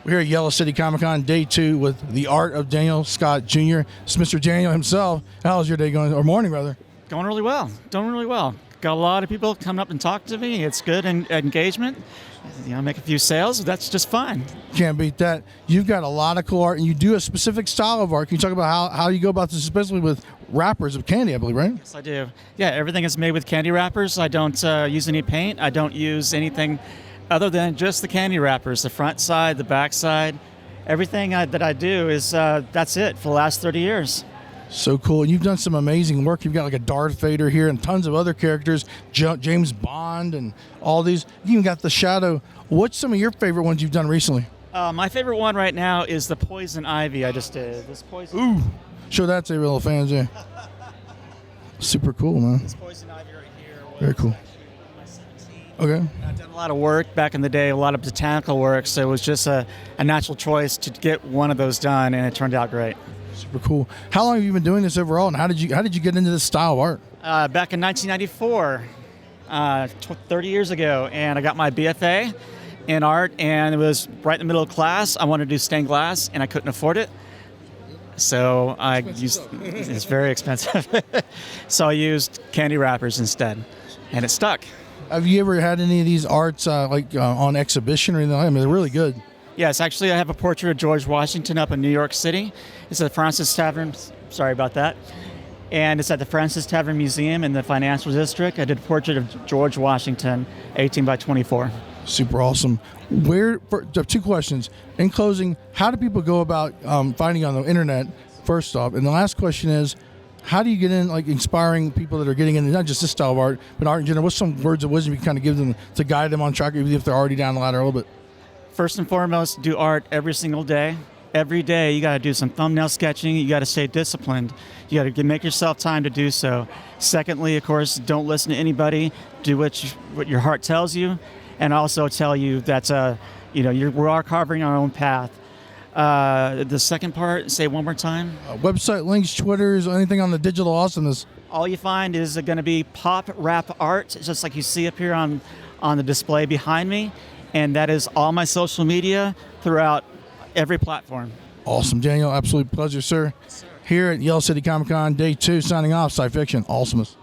We're here at Yellow City Comic Con, day 2, with the art of Daniel Scott Jr. It's Mr. Daniel himself. How's your day going, or morning rather? Going really well. Got a lot of people coming up and talking to me. It's good engagement. Make a few sales. That's just fine. Can't beat that. You've got a lot of cool art, and you do a specific style of art. Can you talk about how you go about this, especially with wrappers of candy, I believe, right? Yes, I do. Yeah, everything is made with candy wrappers. I don't use any paint. I don't use anything other than just the candy wrappers, the front side, the back side. Everything that I do is, that's it for the last 30 years. So cool. And you've done some amazing work. You've got like a Darth Vader here and tons of other characters, James Bond and all these. You even got the Shadow. What's some of your favorite ones you've done recently? My favorite one right now is the Poison Ivy I just did. This Poison. Ooh. Show that to your little fans, yeah. Super cool, man. This Poison Ivy right here was very cool. my 17. Okay. I've done a lot of work back in the day, a lot of botanical work, so it was just a natural choice to get one of those done, and it turned out great. Super cool. How long have you been doing this overall, and how did you get into this style of art? Back in 1994, 30 years ago, and I got my BFA in art, and it was right in the middle of class. I wanted to do stained glass, and I couldn't afford it. So it's very expensive. So I used candy wrappers instead, and it stuck. Have you ever had any of these arts on exhibition or anything like that? I mean, they're really good. Yes, actually I have a portrait of George Washington up in New York City. It's at the Francis Tavern, sorry about that. And it's at the Francis Tavern Museum in the Financial District. I did a portrait of George Washington, 18 by 24. Super awesome. Two questions. In closing, how do people go about finding you on the internet, first off? And the last question is, how do you get in, like, inspiring people that are getting into not just this style of art, but art in general? What's some words of wisdom you can kind of give them to guide them on track, even if they're already down the ladder a little bit? First and foremost, do art every single day. Every day you got to do some thumbnail sketching. You got to stay disciplined. You got to make yourself time to do so. Secondly, of course, don't listen to anybody. Do what your heart tells you, and also tell you that we are carving our own path. The second part, say it one more time. Website links, Twitters, anything on the digital awesomeness. All you find is going to be pop rap art, just like you see up here on the display behind me. And that is all my social media throughout every platform. Awesome, Daniel. Absolute pleasure, sir. Yes, sir. Here at Yellow City Comic Con, day 2, signing off, Sci Fiction. Awesomeness.